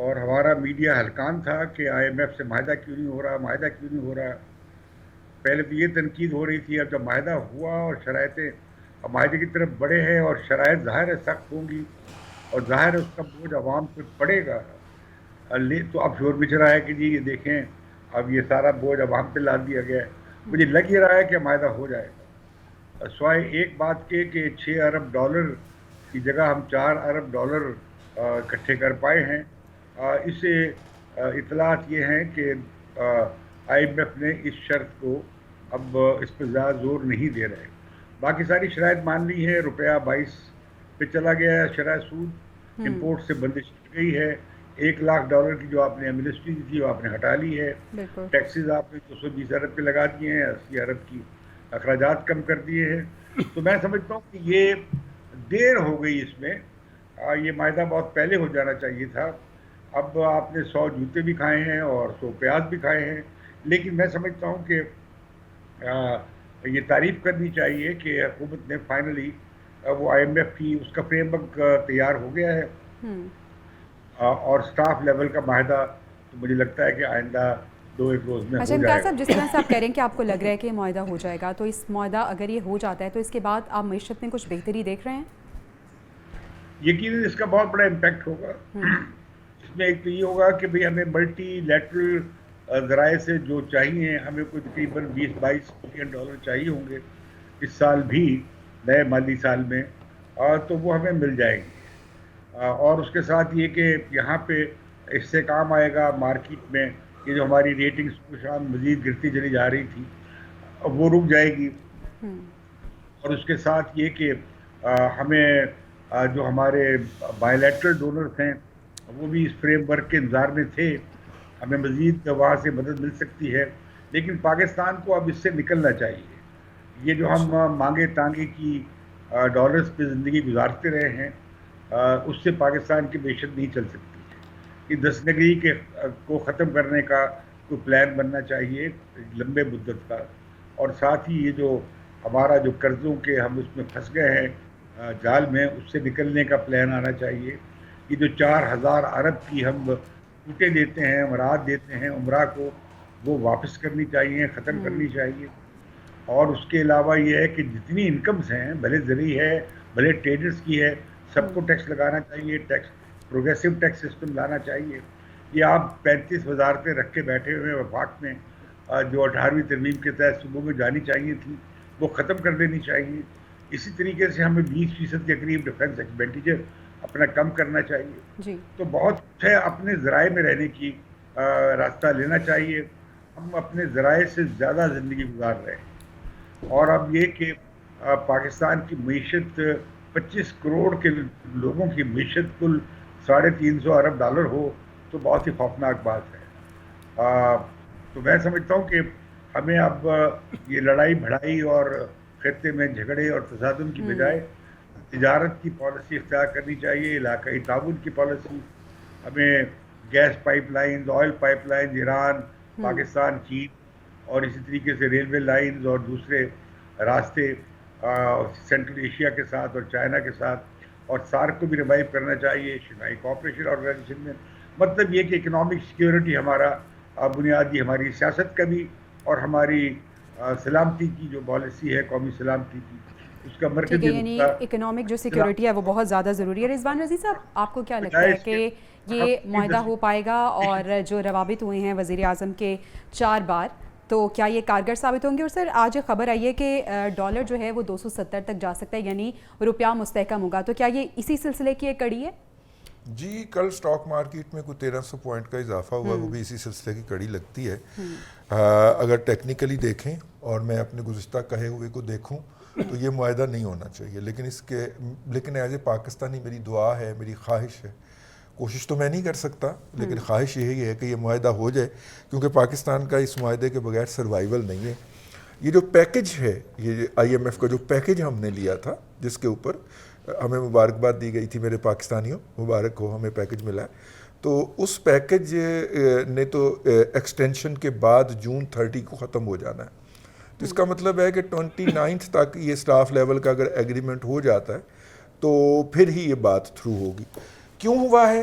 اور ہمارا میڈیا ہلکان تھا کہ IMF سے معاہدہ کیوں نہیں ہو رہا، معاہدہ کیوں نہیں ہو رہا. پہلے تو یہ تنقید ہو رہی تھی، اب جب معاہدہ ہوا اور شرائطیں معاہدے کی طرف بڑے ہیں اور شرائط ظاہر ہے سخت ہوں گی اور ظاہر ہے اس کا بوجھ عوام پہ پڑے گا، تو اب شور بچ رہا ہے کہ جی یہ دیکھیں اب یہ سارا بوجھ عوام پہ لاد دیا گیا ہے. مجھے لگ یہ رہا ہے کہ معاہدہ ہو جائے گا، سوائے ایک بات کے کہ $6 ارب کی جگہ ہم $4 ارب اکٹھے کر پائے ہیں. اس سے اطلاعات یہ ہیں کہ IMF نے اس شرط کو اب اس پہ زیادہ زور نہیں دے رہے. باقی ساری شرائط مان لی ہے، روپیہ 22 پہ چلا گیا ہے، شرح سود، امپورٹ سے بندش کی گئی ہے، $1 لاکھ کی جو آپ نے ایمنسٹی دی تھی وہ آپ نے ہٹا لی ہے، ٹیکسز آپ نے 220 ارب پہ لگا دیے ہیں، 80 ارب کی اخراجات کم کر دیے ہیں. تو میں سمجھتا ہوں کہ یہ دیر ہو گئی اس میں، یہ معاہدہ بہت پہلے ہو جانا چاہیے تھا. اب آپ نے 100 جوتے بھی کھائے ہیں اور 100 پیاز بھی کھائے ہیں، لیکن میں سمجھتا ہوں کہ یہ تعریف کرنی چاہیے کہ حکومت نے فائنلی وہ IMF کی اس کا فریم ورک تیار ہو گیا ہے اور سٹاف لیول کا معاہدہ تو مجھے لگتا ہے کہ آئندہ 2-1 روز میں ہو جائے گا. صاحب، جس طرح سے آپ کہہ رہے ہیں کہ آپ کو لگ رہا ہے کہ یہ معاہدہ ہو جائے گا، تو اس معاہدہ اگر یہ ہو جاتا ہے تو اس کے بعد آپ معیشت میں کچھ بہتری دیکھ رہے ہیں؟ یقیناً اس کا بہت بڑا امپیکٹ ہوگا. اس میں ایک تو یہ ہوگا کہ بھئی ہمیں ملٹی لیٹرل ذرائع سے جو چاہیے، ہمیں کوئی تقریباً $20-22 بلین چاہیے ہوں گے اس سال بھی، نئے مالی سال میں، تو وہ ہمیں مل جائیں گے. اور اس کے ساتھ یہ کہ یہاں پہ اس سے کام آئے گا مارکیٹ میں، یہ جو ہماری ریٹنگز کو شام مزید گرتی چلی جا رہی تھی وہ رک جائے گی. اور اس کے ساتھ یہ کہ ہمیں جو ہمارے بائیلیٹرل ڈونرز ہیں وہ بھی اس فریم ورک کے انتظار میں تھے، ہمیں مزید وہاں سے مدد مل سکتی ہے. لیکن پاکستان کو اب اس سے نکلنا چاہیے. یہ جو ہم مانگے تانگے کی ڈالرز پہ زندگی گزارتے رہے ہیں، اس سے پاکستان کی معیشت نہیں چل سکتی. یہ دستگیری کو ختم کرنے کا کوئی پلان بننا چاہیے لمبے مدت کا، اور ساتھ ہی یہ جو ہمارا جو قرضوں کے ہم اس میں پھنس گئے ہیں جال میں، اس سے نکلنے کا پلان آنا چاہیے. یہ جو 4000 ارب کی ہم چھوٹیں دیتے ہیں، امراض دیتے ہیں عمرہ کو، وہ واپس کرنی چاہیے، ختم کرنی چاہیے. اور اس کے علاوہ یہ ہے کہ جتنی انکمز ہیں، بھلے زرعی ہے بھلے ٹریڈرز کی ہے، سب کو ٹیکس لگانا چاہیے، پروگریسو ٹیکس سسٹم لانا چاہیے. یہ آپ 35 وزارتیں رکھ کے بیٹھے ہوئے وفاق میں جو 18ویں ترمیم کے تحت صوبوں میں جانی چاہیے تھی، وہ ختم کر دینی چاہیے. اسی طریقے سے ہمیں 20% کے قریب ڈیفنس ایکسپینڈیچر اپنا کم کرنا چاہیے. تو بہت کچھ ہے، اپنے ذرائع میں رہنے کی راستہ لینا چاہیے. ہم اپنے ذرائع سے زیادہ زندگی گزار رہے ہیں، اور اب یہ کہ پاکستان کی معیشت 25 کروڑ کے لوگوں کی معیشت کل $350 ارب ہو تو بہت ہی خوفناک بات ہے. تو میں سمجھتا ہوں کہ ہمیں اب یہ لڑائی بھڑائی اور خطے میں جھگڑے اور تصادم کی بجائے تجارت کی پالیسی اختیار کرنی چاہیے، علاقائی تعاون کی پالیسی. ہمیں gas pipe lines, oil pipe lines, Iran, Pakistan, چین، اور اسی طریقے سے ریلوے لائنز اور دوسرے راستے سینٹرل ایشیا کے ساتھ اور چائنا کے ساتھ، اور سارک کو بھی ریوائیو کرنا چاہیے شنگھائی کوآپریشن آرگنائزیشن میں. مطلب یہ کہ اکنامک سیکیورٹی ہمارا بنیادی ہماری سیاست کا بھی اور ہماری سلامتی کی جو پالیسی ہے قومی سلامتی کی، اس کا مرکزی یعنی اکنامک جو سیکیورٹی ہے وہ بہت زیادہ ضروری ہے. رضوان رضی صاحب، آپ کو کیا لگتا ہے کہ یہ معاہدہ ہو پائے گا، اور جو روابط ہوئے ہیں وزیر اعظم کے 4 بار، تو کیا یہ کارگر ثابت ہوں گے؟ اور سر، آج خبر آئی ہے کہ ڈالر جو ہے وہ 270 تک جا سکتا ہے، یعنی روپیہ مستحکم ہوگا. تو کیا یہ اسی سلسلے کی ایک کڑی ہے؟ جی، کل سٹاک مارکیٹ میں کوئی 1300 پوائنٹ کا اضافہ ہوا، وہ بھی اسی سلسلے کی کڑی لگتی ہے. اگر ٹیکنیکلی دیکھیں اور میں اپنے گزشتہ کہے ہوئے کو دیکھوں تو یہ معاہدہ نہیں ہونا چاہیے. لیکن ایز اے پاکستانی میری دعا ہے، میری خواہش ہے، کوشش تو میں نہیں کر سکتا لیکن خواہش یہی ہے کہ یہ معاہدہ ہو جائے، کیونکہ پاکستان کا اس معاہدے کے بغیر سروائیول نہیں ہے. یہ جو پیکج ہے، یہ IMF کا جو پیکج ہم نے لیا تھا، جس کے اوپر ہمیں مبارکباد دی گئی تھی، میرے پاکستانیوں مبارک ہو، ہمیں پیکج ملا ہے. تو اس پیکج نے تو ایکسٹینشن کے بعد جون 30 کو ختم ہو جانا ہے. تو اس کا مطلب ہے کہ 29 تک یہ سٹاف لیول کا اگر ایگریمنٹ ہو جاتا ہے تو پھر ہی یہ بات تھرو ہوگی. کیوں ہوا ہے؟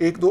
1-2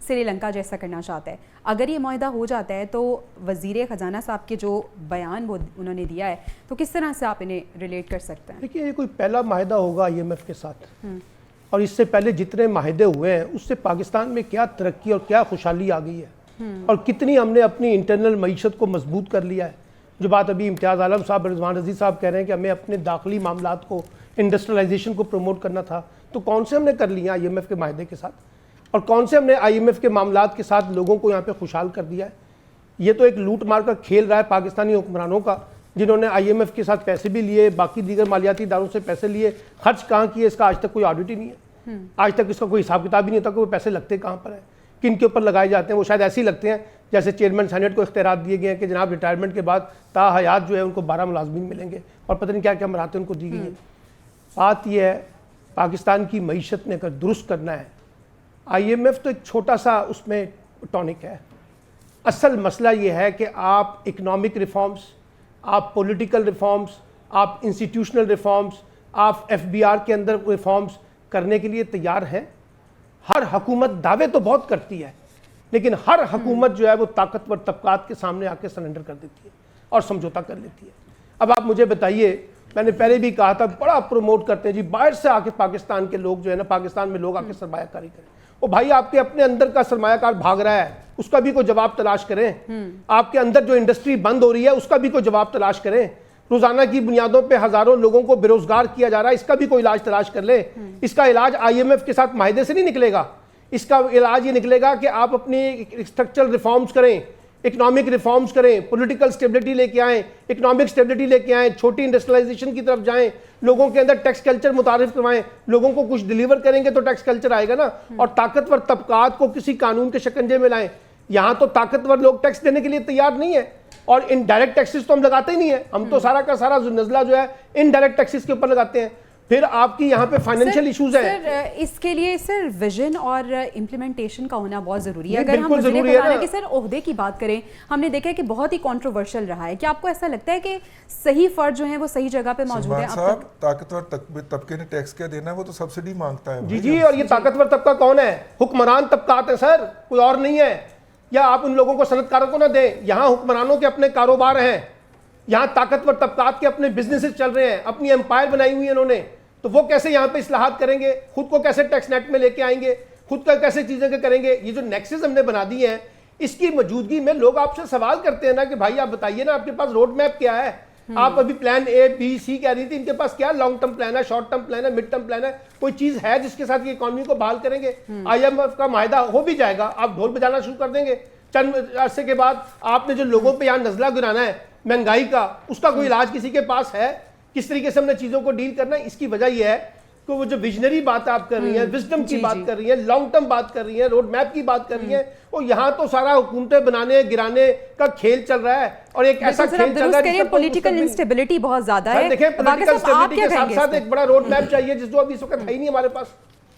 سری لنکا جیسا کرنا چاہتا ہے. اگر یہ معاہدہ ہو جاتا ہے تو وزیر خزانہ صاحب کے جو بیان وہ انہوں نے دیا ہے تو کس طرح سے آپ انہیں ریلیٹ کر سکتے ہیں؟ دیکھیے یہ کوئی پہلا معاہدہ ہوگا IMF کے ساتھ، اور اس سے پہلے جتنے معاہدے ہوئے ہیں اس سے پاکستان میں کیا ترقی اور کیا خوشحالی آ گئی ہے اور کتنی ہم نے اپنی انٹرنل معیشت کو مضبوط کر لیا ہے. جو بات ابھی امتیاز عالم صاحب رضوان رضی صاحب کہہ رہے ہیں کہ ہمیں اپنے داخلی معاملات کو انڈسٹریلائزیشن کو پروموٹ کرنا تھا، تو کون سے ہم نے کر لیا IMF کے معاہدے کے ساتھ، اور کون سے ہم نے IMF کے معاملات کے ساتھ لوگوں کو یہاں پہ خوشحال کر دیا ہے. یہ تو ایک لوٹ مار کا کھیل رہا ہے پاکستانی حکمرانوں کا، جنہوں نے IMF کے ساتھ پیسے بھی لیے، باقی دیگر مالیاتی اداروں سے پیسے لیے، خرچ کہاں کیے اس کا آج تک کوئی آڈٹ ہی نہیں ہے. آج تک اس کا کوئی حساب کتاب ہی نہیں ہوتا کہ وہ پیسے لگتے کہاں پر ہیں، کن کے اوپر لگائے جاتے ہیں. وہ شاید ایسے ہی لگتے ہیں جیسے چیئرمین سینٹ کو اختیارات دیے گئے ہیں کہ جناب ریٹائرمنٹ کے بعد تا حیات جو ہے ان کو 12 ملازمین ملیں گے اور پتہ نہیں کیا کیا مراتیں ان کو دی گئی ہیں. بات یہ ہے پاکستان کی معیشت نے اگر درست کرنا ہے، IMF تو ایک چھوٹا سا اس میں ٹونک ہے. اصل مسئلہ یہ ہے کہ آپ اکنامک ریفارمز، آپ پولیٹیکل ریفارمز، آپ انسٹیٹیوشنل ریفارمز، آپ FBR کے اندر ریفارمز کرنے کے لیے تیار ہیں. ہر حکومت دعوے تو بہت کرتی ہے لیکن ہر حکومت جو ہے وہ طاقتور طبقات کے سامنے آ کے سرنڈر کر دیتی ہے اور سمجھوتا کر لیتی ہے. اب آپ مجھے بتائیے، میں نے پہلے بھی کہا تھا بڑا پروموٹ کرتے ہیں جی باہر سے آ کے پاکستان کے لوگ جو ہے نا، پاکستان میں لوگ آ کے سرمایہ کاری کریں. وہ بھائی آپ کے اپنے اندر کا سرمایہ کار بھاگ رہا ہے، اس کا بھی کوئی جواب تلاش کریں. آپ کے اندر جو انڈسٹری بند ہو رہی ہے اس کا بھی کوئی جواب تلاش کریں. روزانہ کی بنیادوں پہ ہزاروں لوگوں کو بے روزگار کیا جا رہا ہے، اس کا بھی کوئی علاج تلاش کر لیں. اس کا علاج IMF کے ساتھ معاہدے سے نہیں نکلے گا. اس کا علاج یہ نکلے گا کہ آپ اپنی اسٹرکچرل ریفارمز کریں، اکنامک ریفارمز کریں، پولیٹیکل سٹیبلٹی لے کے آئیں، اکنامک سٹیبلٹی لے کے آئیں، چھوٹی انڈسٹریلائزیشن کی طرف جائیں، لوگوں کے اندر ٹیکس کلچر متعارف کروائیں. لوگوں کو کچھ ڈیلیور کریں گے تو ٹیکس کلچر آئے گا نا. اور طاقتور طبقات کو کسی قانون کے شکنجے میں لائیں. یہاں تو طاقتور لوگ ٹیکس دینے کے لیے تیار نہیں ہے، اور ان ڈائریکٹ ٹیکسز تو ہم لگاتے ہی نہیں ہیں. ہم تو سارا کا سارا نزلہ جو ہے ان ڈائریکٹ ٹیکسز کے اوپر لگاتے ہیں. پھر آپ کی یہاں پہ فائنینشیل ایشوز ہیں. سر اس کے لیے سر ویژن اور امپلیمنٹیشن کا ہونا بہت ضروری ہے. اگر ہم بالکل وزیر ضروری ہے خزانہ نا. کے سر عہدے کی بات کریں، ہم نے دیکھا ہے کہ بہت ہی کنٹروورشل رہا ہے. کیا آپ کو ایسا لگتا ہے کہ صحیح فرد جو ہیں وہ صحیح جگہ پہ موجود ہیں؟ سلمان صاحب، طاقتور طبقے نے ٹیکس کیا دینا ہے وہ تو سبسڈی مانگتا ہے. جی اور یہ طاقتور طبقہ کون ہے؟ حکمران طبقات ہیں سر، کوئی اور نہیں ہے. یا آپ ان لوگوں کو صنعت کاروں کو نہ دیں. یہاں حکمرانوں کے اپنے کاروبار ہیں، یہاں طاقتور طبقات کے اپنے بزنسز چل رہے ہیں، اپنی امپائر بنائی ہوئی ہے انہوں نے. تو وہ کیسے یہاں پہ اصلاحات کریں گے؟ خود کو کیسے ٹیکس نیٹ میں لے کے آئیں گے؟ خود کا کیسے چیزیں کریں گے؟ یہ جو نیکسز ہم نے بنا دی ہیں، اس کی موجودگی میں لوگ آپ سے سوال کرتے ہیں نا کہ بھائی آپ بتائیے نا آپ کے پاس روڈ میپ کیا ہے؟ آپ ابھی پلان A B C کہہ رہی تھی، ان کے پاس کیا لانگ ٹرم پلان ہے، شارٹ ٹرم پلان ہے، مڈ ٹرم پلان ہے؟ کوئی چیز ہے جس کے ساتھ یہ اکانومی کو بحال کریں گے؟ IMF کا معاہدہ ہو بھی جائے گا، آپ ڈھول بجانا شروع کر دیں گے. چند عرصے کے بعد آپ نے جو لوگوں پہ یہاں نزلہ گرانا ہے مہنگائی کا، اس کا کوئی علاج کسی کے پاس ہے؟ کس طریقے سے ہم نے چیزوں کو ڈیل کرنا ہے؟ اس کی وجہ یہ ہے کہ وہ جو ویژنری بات آپ کر رہی ہیں، وزڈم کی بات کر رہی ہیں، لانگ ٹرم بات کر رہی ہیں، روڈ میپ کی بات کر رہی ہیں، اور یہاں تو سارا حکومتیں بنانے گرانے کا کھیل چل رہا ہے. اور ایک ایسا کھیل چل رہا ہے پولیٹیکل انسٹیبلٹی بہت زیادہ ہے. دیکھیں پولیٹیکل اسٹیبلٹی کے ساتھ ساتھ ایک بڑا روڈ میپ چاہیے جس جو ابھی اس وقت ہے ہی نہیں ہمارے پاس.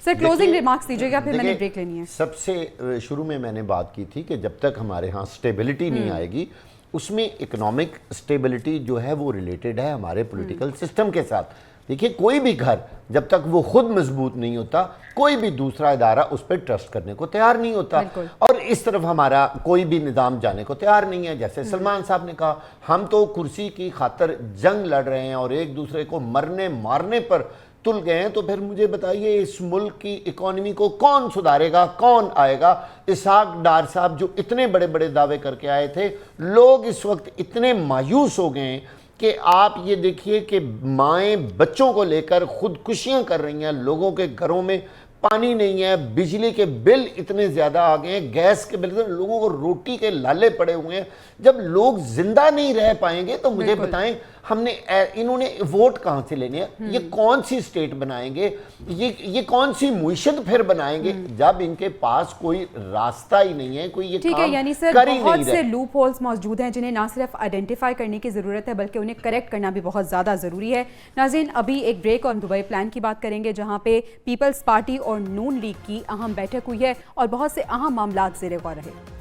سر کلوزنگ ریمارکس دیجیے گا، پھر میں نے بریک لینی ہے. سب سے شروع میں نے بات کی تھی کہ جب تک ہمارے ہاں سٹیبلٹی نہیں آئے گی، اس میں اکنامک سٹیبلٹی جو ہے وہ ریلیٹڈ ہے ہمارے پولیٹیکل سسٹم کے ساتھ. دیکھیے کوئی بھی گھر جب تک وہ خود مضبوط نہیں ہوتا، کوئی بھی دوسرا ادارہ اس پہ ٹرسٹ کرنے کو تیار نہیں ہوتا. اور اس طرف ہمارا کوئی بھی نظام جانے کو تیار نہیں ہے. جیسے سلمان صاحب نے کہا، ہم تو کرسی کی خاطر جنگ لڑ رہے ہیں اور ایک دوسرے کو مرنے مارنے پر تل گئے ہیں. تو پھر مجھے بتائیے اس ملک کی اکانومی کو کون سدھارے گا، کون آئے گا؟ اسحاق ڈار صاحب جو اتنے بڑے بڑے دعوے کر کے آئے تھے، لوگ اس وقت اتنے مایوس ہو گئے ہیں کہ آپ یہ دیکھیے کہ مائیں بچوں کو لے کر خودکشیاں کر رہی ہیں. لوگوں کے گھروں میں پانی نہیں ہے، بجلی کے بل اتنے زیادہ آ گئے ہیں، گیس کے بل، لوگوں کو روٹی کے لالے پڑے ہوئے ہیں. جب لوگ زندہ نہیں رہ پائیں گے تو مجھے بتائیں انہوں نے ووٹ کہاں سے لینے ہیں؟ یہ کون سی سٹیٹ بنائیں گے؟ یہ کون سی معیشت پھر بنائیں گے جب ان کے پاس کوئی راستہ ہی نہیں ہے، کوئی یہ ٹھیک ہے. یعنی سر بہت سے لوپ ہولز موجود ہیں جنہیں نہ صرف آئیڈینٹیفائی کرنے کی ضرورت ہے بلکہ انہیں کریکٹ کرنا بھی بہت زیادہ ضروری ہے. ناظرین ابھی ایک بریک اور دبئی پلان کی بات کریں گے جہاں پہ پیپلز پارٹی اور نون لیگ کی اہم بیٹھک ہوئی ہے اور بہت سے اہم معاملات زیر غور رہے.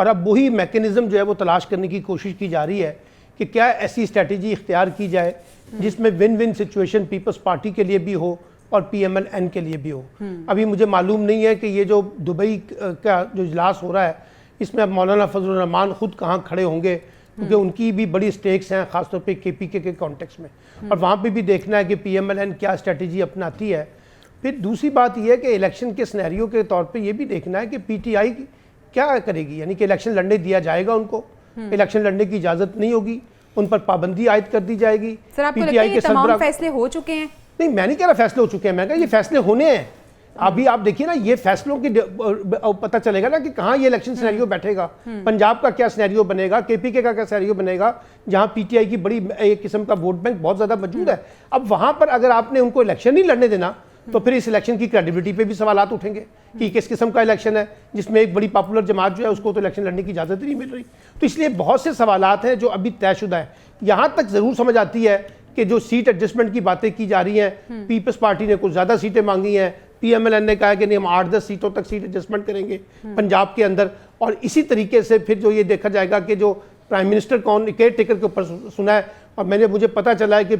اور اب وہی میکینزم جو ہے وہ تلاش کرنے کی کوشش کی جا رہی ہے کہ کیا ایسی اسٹریٹجی اختیار کی جائے جس میں one one situation Peoples Party کے لیے بھی ہو اور پی ایم ایل این کے لیے بھی ہو. ابھی مجھے معلوم نہیں ہے کہ یہ جو دبئی کا جو اجلاس ہو رہا ہے اس میں اب مولانا فضل الرحمان خود کہاں کھڑے ہوں گے, کیونکہ ان کی بھی بڑی سٹیکس ہیں خاص طور پہ کے پی کے کانٹیکس میں, اور وہاں پہ بھی دیکھنا ہے کہ پی ایم ایل این کیا اسٹریٹجی اپناتی ہے. پھر دوسری بات یہ ہے کہ الیکشن کے سینیریو کے طور پہ یہ بھی دیکھنا ہے کہ پی ٹی آئی کیا کرے گی, یعنی کہ الیکشن لڑنے دیا جائے گا ان کو, الیکشن لڑنے کی اجازت نہیں ہوگی, ان پر پابندی عائد کر دی جائے گی. سر آپ کو لگتا ہے یہ تمام فیصلے ہو چکے ہیں؟ نہیں, میں نہیں کہہ رہا فیصلے ہو چکے ہیں, میں کہا یہ فیصلے ہونے ہیں. ابھی آپ دیکھیے نا, یہ فیصلوں کی پتہ چلے گا نا کہ کہاں یہ الیکشن سینیریو بیٹھے گا. پنجاب کا کیا سینیریو بنے گا, کے پی کے کا کیا سینیریو بنے گا, جہاں پی ٹی آئی کی بڑی ایک قسم کا ووٹ بینک بہت زیادہ موجود ہے. اب وہاں پر اگر آپ نے ان کو الیکشن نہیں لڑنے دینا تو پھر اس الیکشن کی کریڈیبلٹی پہ بھی سوالات اٹھیں گے کہ کس قسم کا الیکشن ہے جس میں ایک بڑی پاپولر جماعت جو ہے اس کو تو الیکشن لڑنے کی اجازت نہیں مل رہی. تو اس لیے بہت سے سوالات ہیں جو ابھی طے شدہ ہیں. یہاں تک ضرور سمجھ آتی ہے کہ جو سیٹ ایڈجسٹمنٹ کی باتیں کی جا رہی ہیں, پیپلز پارٹی نے کچھ زیادہ سیٹیں مانگی ہیں, پی ایم ایل این نے کہا کہ نہیں ہم 8-10 سیٹوں تک سیٹ ایڈجسٹمنٹ کریں گے پنجاب کے اندر, اور اسی طریقے سے پھر جو یہ دیکھا جائے گا کہ جو پرائم منسٹر کون کیئر ٹیکر کے اوپر سنا ہے. اور مجھے پتہ چلا ہے کہ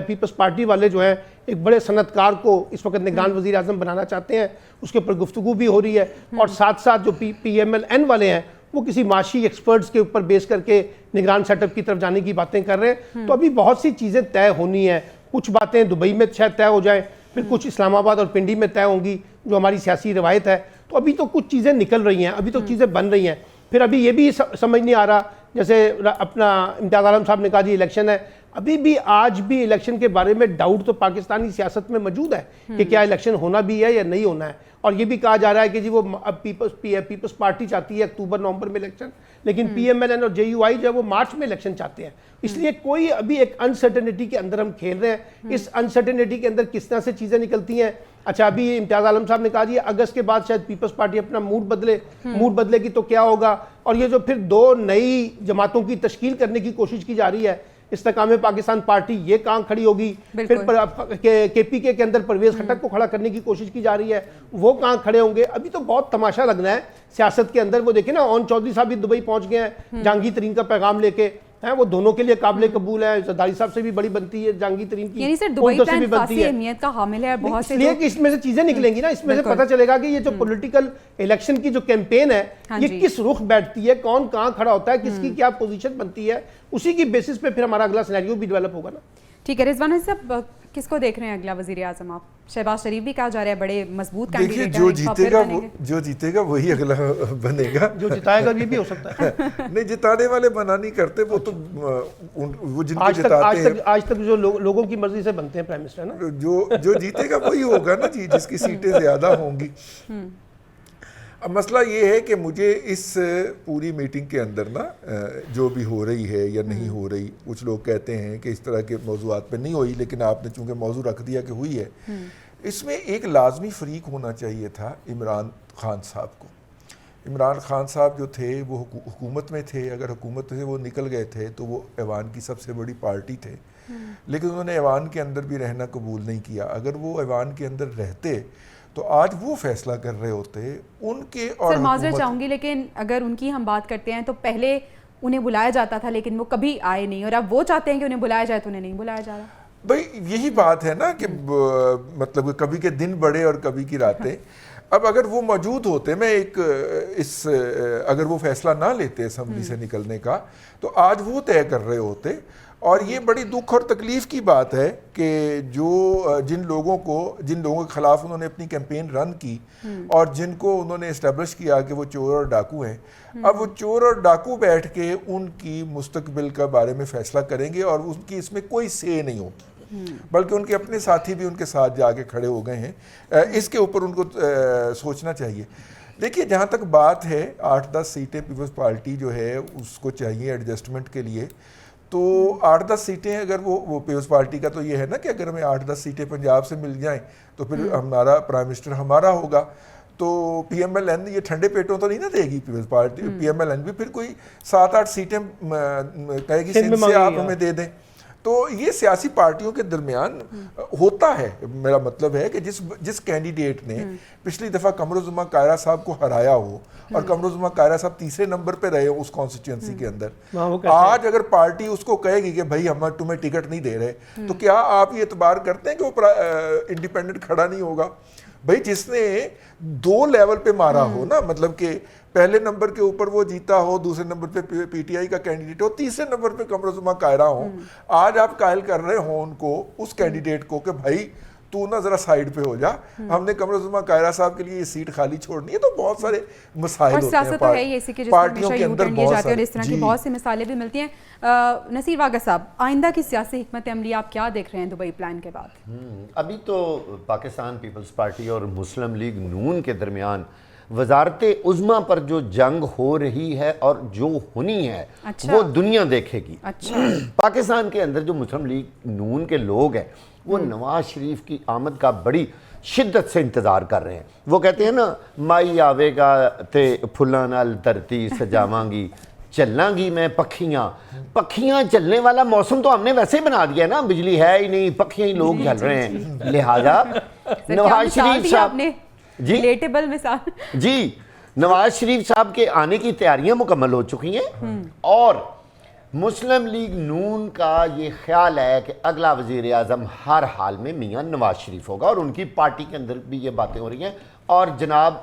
پیپلز پارٹی والے جو ہیں ایک بڑے صنعت کار کو اس وقت نگران وزیر اعظم بنانا چاہتے ہیں, اس کے اوپر گفتگو بھی ہو رہی ہے. اور ساتھ ساتھ جو پی ایم ایل این والے ہیں وہ کسی معاشی ایکسپرٹس کے اوپر بیس کر کے نگران سیٹ اپ کی طرف جانے کی باتیں کر رہے ہیں. تو ابھی بہت سی چیزیں طے ہونی ہیں. کچھ باتیں دبئی میں شاید طے ہو جائیں, پھر کچھ اسلام آباد اور پنڈی میں طے ہوں گی جو ہماری سیاسی روایت ہے. تو ابھی تو کچھ چیزیں نکل رہی ہیں, ابھی تو چیزیں بن رہی ہیں. پھر ابھی یہ بھی سمجھ نہیں آ رہا, جیسے اپنا امتیاز عالم صاحب نے کہا جی الیکشن ہے, ابھی بھی آج بھی الیکشن کے بارے میں ڈاؤٹ تو پاکستانی سیاست میں موجود ہے کہ کیا الیکشن ہونا بھی ہے یا نہیں ہونا ہے. اور یہ بھی کہا جا رہا ہے کہ جی وہ اب پیپلز پارٹی چاہتی ہے اکتوبر نومبر میں الیکشن, لیکن پی ایم ایل این اور جے یو آئی جو ہے وہ مارچ میں الیکشن چاہتے ہیں. اس لیے کوئی ابھی ایک انسرٹنٹی کے اندر ہم کھیل رہے ہیں. اس انسرٹنٹی کے اندر کس طرح سے چیزیں نکلتی ہیں. اچھا, ابھی امتیاز عالم صاحب نے کہا جی اگست کے بعد شاید پیپلز پارٹی اپنا موڈ بدلے گی تو کیا ہوگا. اور یہ جو پھر 2 نئی جماعتوں کی تشکیل کرنے کی کوشش کی جا رہی ہے, استحکام پاکستان پارٹی یہ کہاں کھڑی ہوگی, پھر کے پی کے اندر پرویز خٹک کو کھڑا کرنے کی کوشش کی جا رہی ہے, وہ کہاں کھڑے ہوں گے. ابھی تو بہت تماشا لگنا ہے سیاست کے اندر. وہ دیکھیں نا, اون چودھری صاحب بھی دبئی پہنچ گئے ہیں جہانگیر ترین کا پیغام لے کے, ہیں وہ دونوں کے لیے قابل قبول ہے. زرداری صاحب سے بھی بڑی بنتی ہے جہانگیر ترین کی, یعنی سر دبئی پلان خاصی اہمیت کا حامل ہے. بہت سے اس لیے کہ اس میں سے چیزیں نکلیں گی نا, اس میں سے پتہ چلے گا کہ یہ جو پولیٹیکل الیکشن کی جو کیمپین ہے یہ کس رخ بیٹھتی ہے, کون کہاں کھڑا ہوتا ہے, کس کی کیا پوزیشن بنتی ہے, اسی کی بیسس پہ پھر ہمارا اگلا سینیریو بھی ڈیولپ ہوگا نا. ٹھیک ہے رضوان صاحب, کس کو دیکھ رہے ہیں اگلا وزیر اعظم آپ؟ شہباز شریف بھی کہا جا رہا ہے بڑے مضبوط دیکھیے, جو جیتے گا وہی اگلا بنے گا. جو جتائے گا یہ بھی ہو سکتا ہے. نہیں, جتانے والے منع نہیں کرتے, وہ تو وہ جن کو جتاتے ہیں آج تک جو لوگوں کی مرضی سے بنتے ہیں پرائم منسٹر نا, جو جیتے گا وہی ہوگا نا جی, جس کی سیٹیں زیادہ ہوں گی. اب مسئلہ یہ ہے کہ مجھے اس پوری میٹنگ کے اندر نا جو بھی ہو رہی ہے یا نہیں ہو رہی, کچھ لوگ کہتے ہیں کہ اس طرح کے موضوعات پہ نہیں ہوئی, لیکن آپ نے چونکہ موضوع رکھ دیا کہ ہوئی ہے, اس میں ایک لازمی فریق ہونا چاہیے تھا عمران خان صاحب کو. عمران خان صاحب جو تھے وہ حکومت میں تھے, اگر حکومت سے وہ نکل گئے تھے تو وہ ایوان کی سب سے بڑی پارٹی تھے, لیکن انہوں نے ایوان کے اندر بھی رہنا قبول نہیں کیا. اگر وہ ایوان کے اندر رہتے تو آج وہ فیصلہ کر رہے ہوتے ان کے. اور سر معذرت چاہوں گی, لیکن اگر ان کی ہم بات کرتے ہیں تو پہلے انہیں بلایا جاتا تھا لیکن وہ کبھی آئے نہیں, اور اب وہ چاہتے ہیں کہ انہیں بلایا جائے تو انہیں نہیں بلایا جا رہا. بھائی یہی بات ہے نا کہ مطلب کبھی کے دن بڑے اور کبھی کی راتیں. اب اگر وہ موجود ہوتے, میں اگر وہ فیصلہ نہ لیتے اسمبلی سے نکلنے کا, تو آج وہ طے کر رہے ہوتے. اور یہ بڑی دکھ اور تکلیف کی بات ہے کہ جن لوگوں کے خلاف انہوں نے اپنی کیمپین رن کی اور جن کو انہوں نے اسٹیبلش کیا کہ وہ چور اور ڈاکو ہیں, اب وہ چور اور ڈاکو بیٹھ کے ان کی مستقبل کا بارے میں فیصلہ کریں گے, اور ان کی اس میں کوئی سے نہیں ہوگی, بلکہ ان کے اپنے ساتھی بھی ان کے ساتھ جا کے کھڑے ہو گئے ہیں. اس کے اوپر ان کو سوچنا چاہیے. دیکھیے, جہاں تک بات ہے 8-10 سیٹیں پیپلز پارٹی جو ہے اس کو چاہیے ایڈجسٹمنٹ کے لیے, تو 8-10 سیٹیں اگر وہ پیپلز پارٹی کا تو یہ ہے نا کہ اگر ہمیں 8-10 سیٹیں پنجاب سے مل جائیں تو پھر ہمارا پرائم منسٹر ہمارا ہوگا. تو پی ایم ایل این یہ ٹھنڈے پیٹوں تو نہیں نا دے گی Peoples Party. P M L N بھی پھر کوئی 7-8 سیٹیں کہے گی سندھ سے آپ ہمیں دے دیں, تو یہ سیاسی پارٹیوں کے درمیان ہوتا ہے. میرا مطلب ہے کہ جس کینڈیڈیٹ نے پچھلی دفعہ قمر الزمان قاہرہ صاحب کو ہرایا ہو اور قمر الزمان قاہرہ صاحب تیسرے نمبر پہ رہے اس کانسٹیچوئنسی کے اندر, آج اگر پارٹی اس کو کہے گی کہ بھائی ہم تمہیں ٹکٹ نہیں دے رہے, تو کیا آپ یہ اعتبار کرتے ہیں کہ وہ انڈیپینڈنٹ کھڑا نہیں ہوگا؟ بھائی جس نے 2 لیول پہ مارا ہو نا, مطلب کہ پہلے نمبر کے اوپر وہ جیتا ہو, دوسرے نمبر پہ پی ٹی آئی کا کینڈیڈیٹ ہو, تیسرے نمبر پہ قمر الزمان قاہرہ ہو, آج آپ قائل کر رہے ہو ان کو, اس کینڈیڈیٹ کو, کہ بھائی تو نا ذرا سائیڈ پہ ہو جا, ہم نے قمر الزمان قاہرہ صاحب کے لیے یہ سیٹ خالی چھوڑنی ہے. تو بہت سارے مسائل ہوتے ہیں پارٹیوں کے اندر, بہت سارے, اس طرح کی بہت سی مثالیں بھی ملتی ہیں. نصیر واگا صاحب, آئندہ کی سیاسی حکمت عملی آپ کیا دیکھ رہے ہیں دبئی پلان کے بعد؟ ابھی تو پاکستان پیپلز پارٹی اور مسلم لیگ نون کے درمیان وزارت عظمیٰ پر جو جنگ ہو رہی ہے اور جو ہونی ہے وہ دنیا دیکھے گی. پاکستان کے اندر جو مسلم لیگ نون کے لوگ ہیں وہ نواز شریف کی آمد کا بڑی شدت سے انتظار کر رہے ہیں. وہ کہتے ہیں نا, مائی آوے گا تے پھلاں نال دھرتی سجاواں گی, چلنا گی میں پکھیاں چلنے والا موسم تو ہم نے ویسے ہی بنا دیا ہے نا, بجلی ہے ہی نہیں, پکھیاں ہی لوگ چل رہے ہیں. لہٰذا نواز شریف صاحب جی نواز شریف صاحب کے آنے کی تیاریاں مکمل ہو چکی ہیں, اور مسلم لیگ نون کا یہ خیال ہے کہ اگلا وزیر اعظم ہر حال میں میاں نواز شریف ہوگا, اور ان کی پارٹی کے اندر بھی یہ باتیں ہو رہی ہیں, اور جناب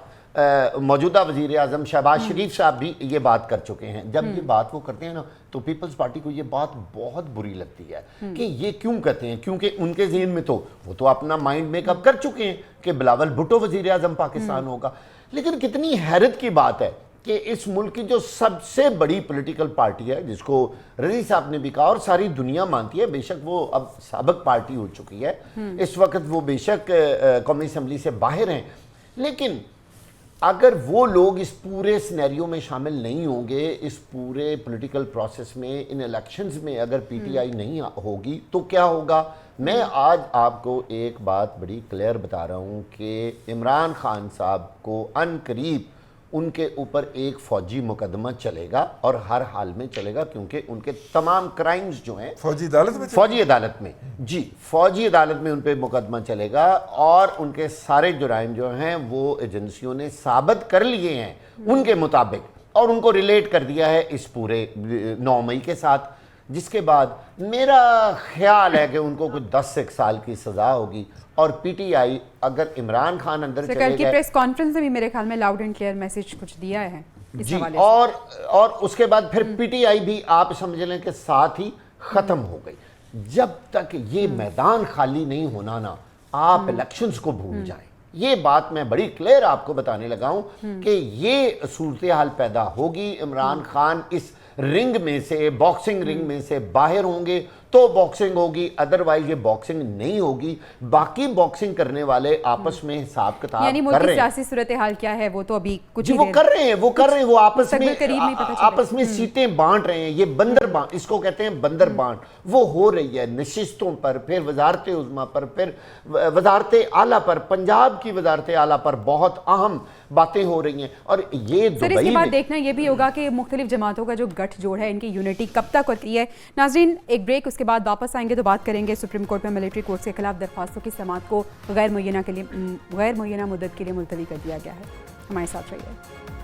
موجودہ وزیر اعظم شہباز شریف صاحب بھی یہ بات کر چکے ہیں. جب یہ بات وہ کرتے ہیں نا تو پیپلز پارٹی کو یہ بات بہت بری لگتی ہے کہ یہ کیوں کہتے ہیں, کیونکہ ان کے ذہن میں تو وہ تو اپنا مائنڈ میک اپ کر چکے ہیں کہ بلاول بھٹو وزیر اعظم پاکستان ہوگا. لیکن کتنی حیرت کی بات ہے کہ اس ملک کی جو سب سے بڑی پولیٹیکل پارٹی ہے, جس کو رضی صاحب نے بھی کہا اور ساری دنیا مانتی ہے, بے شک وہ اب سابق پارٹی ہو چکی ہے, اس وقت وہ بے شک قومی اسمبلی سے باہر ہیں, لیکن اگر وہ لوگ اس پورے سینیریو میں شامل نہیں ہوں گے, اس پورے پولیٹیکل پروسیس میں, ان الیکشنز میں اگر پی ٹی آئی نہیں ہوگی تو کیا ہوگا؟ میں آج آپ کو ایک بات بڑی کلیئر بتا رہا ہوں کہ عمران خان صاحب کو ان قریب ان کے اوپر ایک فوجی مقدمہ چلے گا, اور ہر حال میں چلے گا, کیونکہ ان کے تمام کرائمز جو ہیں فوجی عدالت میں جی فوجی عدالت میں ان پہ مقدمہ چلے گا, اور ان کے سارے جرائم جو ہیں وہ ایجنسیوں نے ثابت کر لیے ہیں ان کے مطابق, اور ان کو ریلیٹ کر دیا ہے اس پورے 9 مئی کے ساتھ, جس کے بعد میرا خیال ہے کہ ان کو کچھ 10 سال کی سزا ہوگی. اور پی ٹی آئی اگر عمران خان اندر چلے گئے, کی پریس کانفرنس میں بھی میرے خیال میں لاؤڈ اینڈ کلیئر میسج کچھ دیا ہے جی, اور اس کے بعد پھر پی ٹی آئی بھی آپ سمجھ لیں کہ ساتھ ہی ختم ہو گئی. جب تک یہ میدان خالی نہیں ہونا نا, آپ الیکشنز کو بھول جائیں. یہ بات میں بڑی کلیئر آپ کو بتانے لگا ہوں کہ یہ صورتحال پیدا ہوگی. عمران خان اس رنگ میں سے, باکسنگ رنگ میں سے باہر ہوں گے تو باکسنگ ہوگی, ادروائز یہ باکسنگ نہیں ہوگی. باقی باکسنگ کرنے والے آپس میں حساب کتاب کر رہے ہیں. یعنی ملک کی سیاسی صورتحال کیا ہے وہ تو ابھی کچھ وہ کر رہے ہیں, وہ آپس میں سیٹیں بانٹ رہے ہیں. یہ بندر بانٹ, اس کو کہتے ہیں بندر بانٹ, وہ ہو رہی ہے نشستوں پر, پھر وزارت عظمیٰ پر, پھر وزارت اعلیٰ پر. پنجاب کی وزارت اعلیٰ پر بہت اہم باتیں ہو رہی ہیں. اور یہ سر اس کے بعد دیکھنا یہ بھی ہوگا کہ مختلف جماعتوں کا جو گٹھ جوڑ ہے, ان کی یونٹی کب تک ہوتی ہے. ناظرین ایک بریک, اس کے بعد واپس آئیں گے تو بات کریں گے سپریم کورٹ میں ملٹری کورٹس کے خلاف درخواستوں کی سماعت کو غیر معینہ مدت کے لیے ملتوی کر دیا گیا ہے. ہمارے ساتھ رہیے.